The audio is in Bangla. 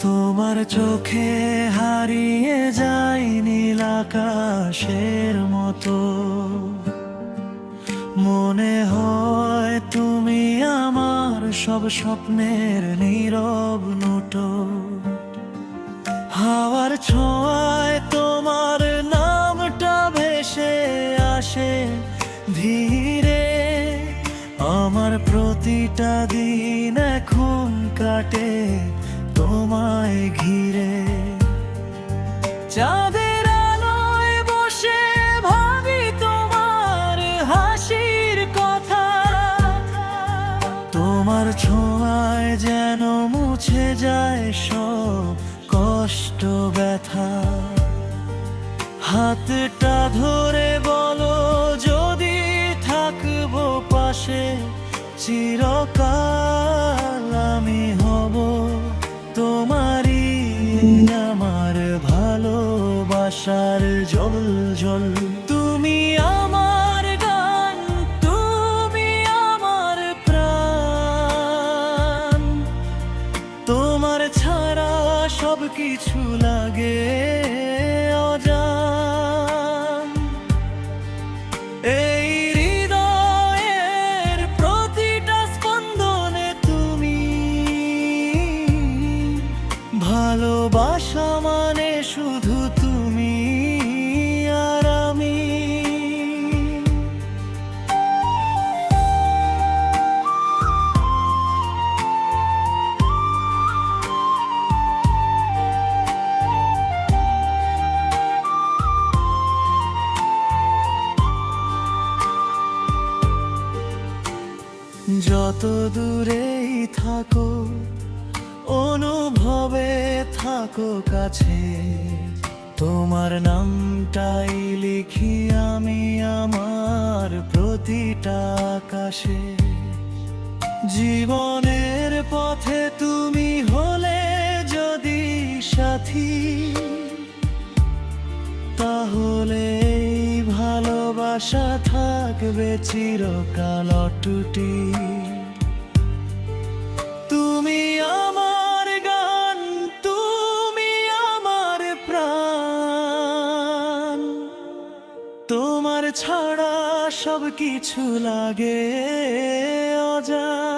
তোমার চোখে হারিয়ে যায় নীল আকাশের মতো, মনে হয় তুমি আমার সব স্বপ্নের নীরব নোটো। হাওয়ার ছোঁয়ায় তোমার নামটা ভেসে আসে ধীরে, আমার প্রতিটা দিন এখন কাটে তোমায় ঘিরে। চাঁদের আলোয় বসে ভাবি তোমার হাসির কথা, তোমার ছোঁয়ায় যেন মুছে যায় সব কষ্ট ব্যথা। হাতটা ধরে বলো যদি থাকবো পাশে চিরকাল, আমি হব তোমারই আমার ভালোবাসার জল। তুমি আমার গান, তুমি আমার প্রাণ, তোমার ছাড়া সব কিছু লাগে অজান। এই হৃদয়ের প্রতিটা স্পন্দনে তুমি, ভালোবাসা মানে শুধু তুমি আর আমি। যত দূরেই থাকো অনুভবে থাকো কাছে, তোমার নামটাই লিখি আমি আমার প্রতিটা আকাশে। জীবনের পথে তুমি হলে যদি সাথী, তাহলে এই ভালোবাসা থাকবে চিরকাল অটুটি। তুমি আমার গান, তুমি আমার প্রাণ, তোমার ছাড়া সব কিছু লাগে অজান।